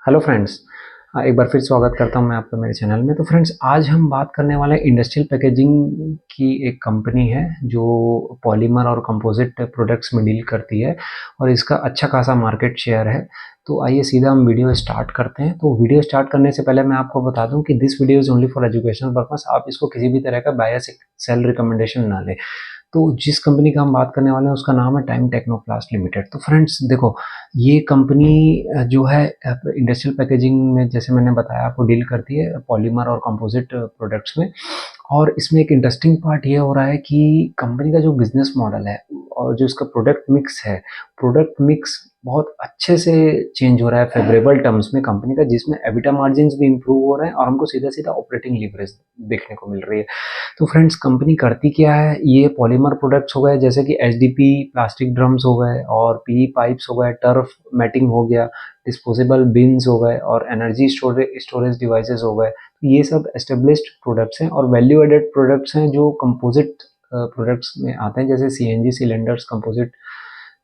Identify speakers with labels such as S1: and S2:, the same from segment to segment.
S1: Hello friends. एक बार फिर स्वागत करता हूं मैं आपका मेरे चैनल में। तो फ्रेंड्स, आज हम बात करने वाले हैं इंडस्ट्रियल पैकेजिंग की। एक कंपनी है जो पॉलीमर और कंपोजिट प्रोडक्ट्स में डील करती है और इसका अच्छा खासा मार्केट शेयर है। तो आइए सीधा हम वीडियो स्टार्ट करते हैं। तो वीडियो स्टार्ट करने से पहले मैं आपको बता दूं कि this video is only for educational purpose. आप इसको किसी भी तरह का बायस सेल रिकमेंडेशन ना लें। तो जिस कंपनी का हम बात करने वाले हैं उसका नाम है टाइम टेक्नोप्लास्ट लिमिटेड। तो फ्रेंड्स देखो, ये कंपनी जो है इंडस्ट्रियल पैकेजिंग में, जैसे मैंने बताया आपको, डील करती है पॉलीमर और कंपोजिट प्रोडक्ट्स में। और इसमें एक इंटरेस्टिंग पार्ट ये हो रहा है कि कंपनी का जो बिजनेस मॉडल है और जो इसका प्रोडक्ट मिक्स है, प्रोडक्ट मिक्स बहुत अच्छे से चेंज हो रहा है फेवरेबल टर्म्स में कंपनी का, जिसमें एबिटा मार्जिन्स भी इंप्रूव हो रहे हैं और हमको सीधा सीधा ऑपरेटिंग लीवरेज देखने को मिल रही है। तो फ्रेंड्स, कंपनी करती क्या है, ये पॉलीमर प्रोडक्ट्स हो गए जैसे कि एचडीपी प्लास्टिक ड्रम्स हो गए और पीई पाइप्स हो गए, टर्फ मैटिंग हो गया, डिस्पोजेबल बिन्स हो गए और एनर्जी स्टोरेज डिवाइसेस हो गए। ये सब एस्टेब्लिश्ड प्रोडक्ट्स हैं। और वैल्यू एडेड प्रोडक्ट्स हैं जो कंपोजिट प्रोडक्ट्स में आते हैं, जैसे सीएनजी सिलेंडर्स, कंपोजिट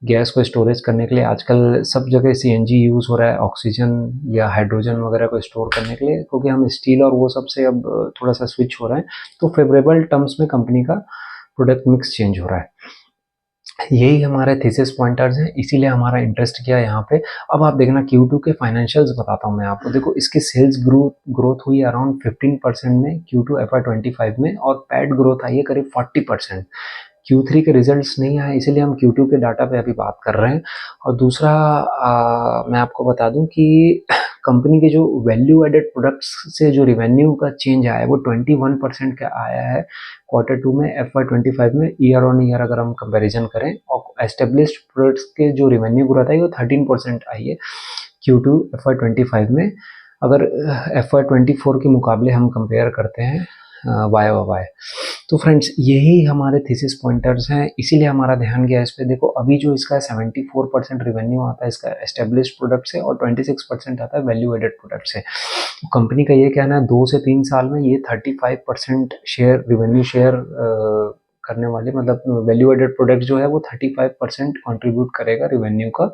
S1: गैस को स्टोरेज करने के लिए आजकल सब जगह सीएनजी यूज़ हो रहा है, ऑक्सीजन या हाइड्रोजन वगैरह को स्टोर करने के लिए, क्योंकि हम स्टील और वो सब से अब थोड़ा सा स्विच हो रहे हैं। तो फेवरेबल टर्म्स में कंपनी का प्रोडक्ट मिक्स चेंज हो रहा है। यही हमारे थीसिस पॉइंटर्स हैं, इसीलिए हमारा इंटरेस्ट किया यहाँ पे। अब आप देखना, Q2 के फाइनेंशियल्स बताता हूँ मैं आपको। देखो, इसकी सेल्स ग्रोथ हुई अराउंड 15% में Q2 FY25 में, और पैट ग्रोथ आई है करीब 40%। Q3 के रिजल्ट्स नहीं आए, इसीलिए हम Q2 के डाटा पे अभी बात कर रहे हैं। और दूसरा, मैं आपको बता दूं कि कंपनी के जो वैल्यू एडेड प्रोडक्ट्स से जो रिवेन्यू का चेंज आया है वो 21% का आया है Q2 में FY25 में, ईयर ऑन ईयर अगर हम कंपैरिजन करें। और एस्टेब्लिश्ड प्रोडक्ट्स के जो रिवेन्यू ग्रोथ आई वो 13% आई है Q2 FY25 में, अगर FY24 के मुकाबले हम कंपेयर करते हैं वाई वाई। तो फ्रेंड्स, यही हमारे थीसिस पॉइंटर्स हैं, इसीलिए हमारा ध्यान गया इस पे। देखो, अभी जो इसका 74% रिवेन्यू आता है इसका एस्टेब्लिश्ड प्रोडक्ट से, और 26% आता है वैल्यू एडेड प्रोडक्ट से। तो कंपनी का ये कहना है 2 से 3 साल में ये 35% शेयर, रिवेन्यू शेयर करने वाले, मतलब वैल्यू एडेड प्रोडक्ट जो है वो 35% कॉन्ट्रीब्यूट करेगा रिवेन्यू का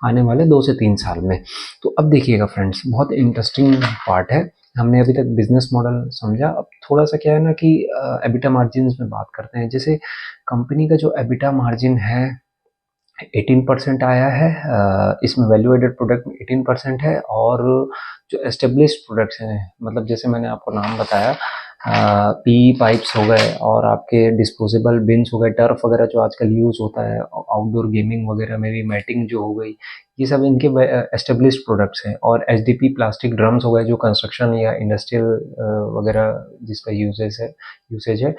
S1: आने वाले 2 से 3 साल में। तो अब देखिएगा फ्रेंड्स, बहुत इंटरेस्टिंग पार्ट है। हमने अभी तक बिजनेस मॉडल समझा, अब थोड़ा सा क्या है ना कि एबिटा मार्जिन में बात करते हैं। जैसे कंपनी का जो एबिटा मार्जिन है 18% आया है, इसमें वैल्यू एडेड प्रोडक्ट में 18% है, और जो एस्टेब्लिश्ड प्रोडक्ट्स हैं, मतलब जैसे मैंने आपको नाम बताया, पी पाइप्स हो गए और आपके डिस्पोजेबल बिन्स हो गए, टर्फ वगैरह जो आजकल यूज़ होता है आउटडोर गेमिंग वगैरह में भी, मैटिंग जो हो गई, ये सब इनके एस्टेब्लिश्ड प्रोडक्ट्स हैं। और एचडीपी प्लास्टिक ड्रम्स हो गए जो कंस्ट्रक्शन या इंडस्ट्रियल वगैरह जिसका यूसेज है,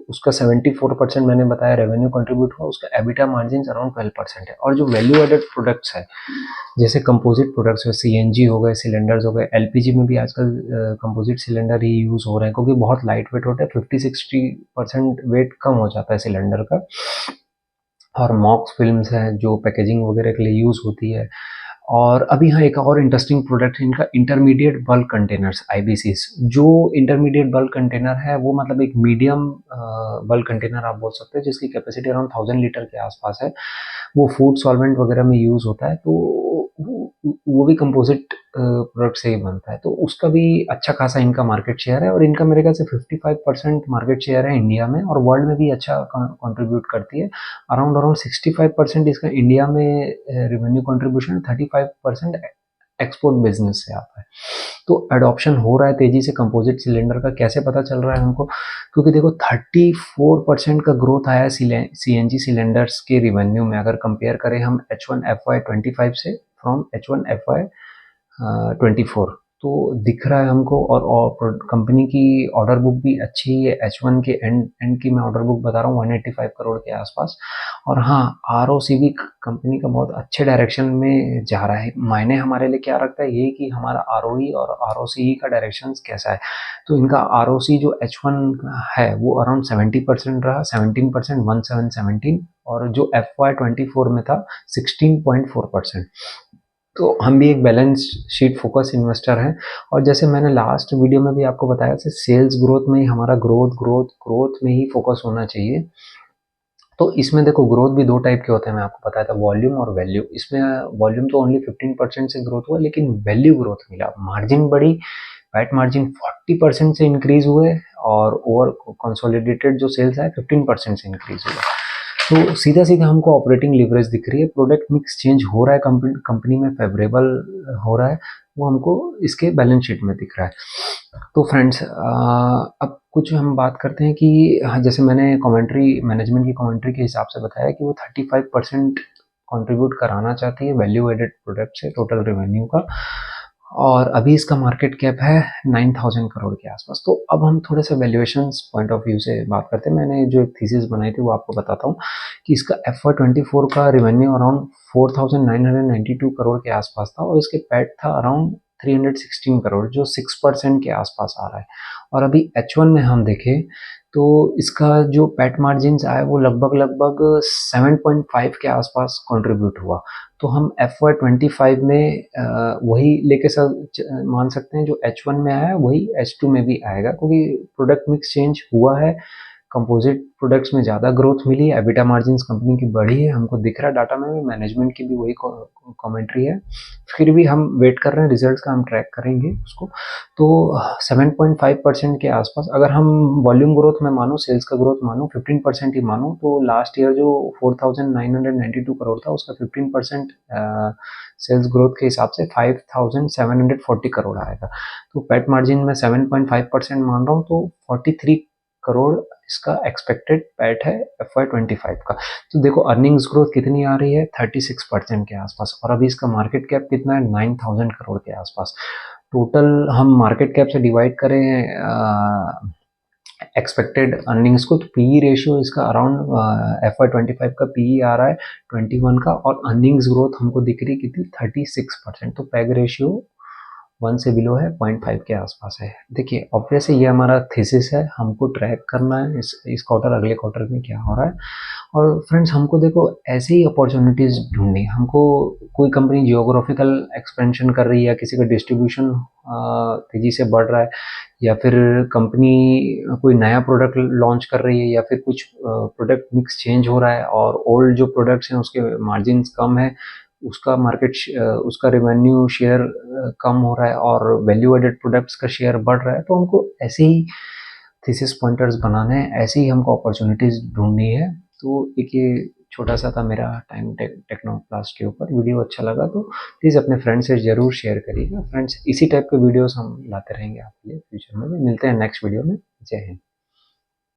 S1: उसका 74% मैंने बताया रेवेन्यू कंट्रीब्यूट हुआ, उसका एबिटा मार्जिन अराउंड 12% है। और जो वैल्यू एडेड प्रोडक्ट्स है, जैसे कंपोजिट प्रोडक्ट्स है, सीएनजी हो गए, सिलेंडर्स हो गए, एलपीजी में भी आजकल कंपोजिट सिलेंडर ही यूज़ हो रहे हैं, क्योंकि बहुत लाइट वेट होता है, 50-60% वेट कम हो जाता है सिलेंडर का। और मॉक्स फिल्म्स हैं जो पैकेजिंग वगैरह के लिए यूज़ होती है। और अभी हाँ, एक और इंटरेस्टिंग प्रोडक्ट है इनका, इंटरमीडिएट बल्क कंटेनर्स, आईबीसीस। जो इंटरमीडिएट बल्क कंटेनर है वो मतलब एक मीडियम बल्क कंटेनर आप बोल सकते हैं, जिसकी कैपेसिटी अराउंड 1000 लीटर के आसपास है। वो फूड सॉल्वेंट वगैरह में यूज़ होता है, तो वो भी कंपोजिट प्रोडक्ट से ही बनता है। तो उसका भी अच्छा खासा इनका मार्केट शेयर है, और इनका मेरे ख्याल से 55% मार्केट शेयर है इंडिया में, और वर्ल्ड में भी अच्छा कंट्रीब्यूट करती है। अराउंड 65% इसका इंडिया में रेवेन्यू कंट्रीब्यूशन, 35% एक्सपोर्ट बिजनेस से आता है। तो एडॉप्शन हो रहा है तेजी से कंपोजिट सिलेंडर का। कैसे पता चल रहा है हमको, क्योंकि देखो 34% का ग्रोथ आया है सीएनजी सिलेंडर्स के रिवेन्यू में, अगर कंपेयर करें हम H1 FY25 से फ्रॉम H1 FY24। तो दिख रहा है हमको। और कंपनी की ऑर्डर बुक भी अच्छी है, H1 के एंड की मैं ऑर्डर बुक बता रहा हूँ 185 करोड़ के आसपास। और हाँ, आरओसी भी कंपनी का बहुत अच्छे डायरेक्शन में जा रहा है। मायने हमारे लिए क्या रखता है ये कि हमारा आरओई और आरओसी का डायरेक्शन कैसा है। तो इनका आरओसी जो H1 है वो अराउंड 70% रहा, 17%, 1717, और जो FY24 में था 16.4%। तो हम भी एक बैलेंस शीट फोकस इन्वेस्टर हैं। और जैसे मैंने लास्ट वीडियो में भी आपको बताया, सेल्स ग्रोथ में ही हमारा ग्रोथ में ही फोकस होना चाहिए। तो इसमें देखो ग्रोथ भी दो टाइप के होते हैं, मैं आपको बताया था, वॉल्यूम और वैल्यू। इसमें वॉल्यूम तो ओनली 15% से ग्रोथ हुआ, लेकिन वैल्यू ग्रोथ मिला, मार्जिन बढ़ी, पैट मार्जिन 40% से इंक्रीज हुए, और ओवर कंसोलिडेटेड जो सेल्स है 15% से इंक्रीज हुआ। तो सीधा सीधा हमको ऑपरेटिंग लिवरेज दिख रही है, प्रोडक्ट मिक्स चेंज हो रहा है, कंपनी में फेवरेबल हो रहा है, वो हमको इसके बैलेंस शीट में दिख रहा है। तो फ्रेंड्स, अब कुछ हम बात करते हैं कि हाँ, जैसे मैंने कमेंट्री, मैनेजमेंट की कमेंट्री के हिसाब से बताया कि वो 35% कंट्रीब्यूट कराना चाहती है वैल्यू एडेड प्रोडक्ट से टोटल रेवेन्यू का, और अभी इसका मार्केट कैप है 9,000 करोड़ के आसपास। तो अब हम थोड़े से वैल्यूएशंस पॉइंट ऑफ व्यू से बात करते हैं। मैंने जो एक थीसिस बनाई थी वो आपको बताता हूँ कि इसका FY24 का रेवेन्यू अराउंड 4,992 करोड़ के आसपास था, और इसके पैट था अराउंड 316 करोड़, जो 6% के आसपास आ रहा है। और अभी H1 में हम देखें तो इसका जो पैट मार्जिन आया वो लगभग 7.5 के आसपास कंट्रीब्यूट हुआ। तो हम FY25 में वही लेके मान सकते हैं, जो H1 में आया वही H2 में भी आएगा, क्योंकि प्रोडक्ट मिक्स चेंज हुआ है, कंपोजिट प्रोडक्ट्स में ज़्यादा ग्रोथ मिली है, एबिटा मार्जिन्स कंपनी की बढ़ी है, हमको दिख रहा है डाटा में, मैनेजमेंट की भी वही कमेंट्री है। फिर भी हम वेट कर रहे हैं रिजल्ट्स का, हम ट्रैक करेंगे उसको। तो 7.5% के आसपास अगर हम वॉल्यूम ग्रोथ में मानो, सेल्स का ग्रोथ मानो, 15% ही मानो, तो लास्ट ईयर जो 4,992 करोड़ था उसका 15% सेल्स ग्रोथ के हिसाब से 5,740 करोड़ आएगा। तो पैट मार्जिन में 7.5% मान रहा हूँ, तो 43 करोड़ इसका एक्सपेक्टेड पैट है FY25 का। तो देखो अर्निंग्स ग्रोथ कितनी आ रही है, 36% के आसपास, और अभी इसका मार्केट कैप कितना है, 9,000 करोड़ के आसपास। टोटल हम मार्केट कैप से डिवाइड करें एक्सपेक्टेड अर्निंग्स को, तो पीई रेशियो इसका अराउंड FY25 का पीई आ रहा है 21 का, और अर्निंग्स ग्रोथ हमको दिख रही कितनी, 36%। तो पैग रेशियो 1 से बिलो है, 0.5 के आसपास है। देखिए ऑब्वियस ये हमारा थीसिस है, हमको ट्रैक करना है इस क्वार्टर, अगले क्वार्टर में क्या हो रहा है। और फ्रेंड्स हमको देखो ऐसे ही अपॉर्चुनिटीज़ ढूंढनी, हमको कोई कंपनी जियोग्राफिकल एक्सपेंशन कर रही है, किसी का डिस्ट्रीब्यूशन तेज़ी से बढ़ रहा है, या फिर कंपनी कोई नया प्रोडक्ट लॉन्च कर रही है, या फिर कुछ प्रोडक्ट मिक्स चेंज हो रहा है, और ओल्ड जो प्रोडक्ट्स हैं उसके मार्जिन्स कम है, उसका उसका रेवेन्यू शेयर कम हो रहा है, और वैल्यू एडेड प्रोडक्ट्स का शेयर बढ़ रहा है। तो हमको ऐसे ही थीसिस पॉइंटर्स बनाने हैं, ऐसे ही हमको अपॉर्चुनिटीज़ ढूंढनी है। तो एक ये छोटा सा था मेरा टाइम टेक्नो प्लास के ऊपर। वीडियो अच्छा लगा तो प्लीज़ अपने फ्रेंड से ज़रूर शेयर करिएगा। फ्रेंड्स इसी टाइप के वीडियोस हम लाते रहेंगे आपके लिए फ्यूचर में भी। मिलते हैं नेक्स्ट वीडियो में। जय हिंद।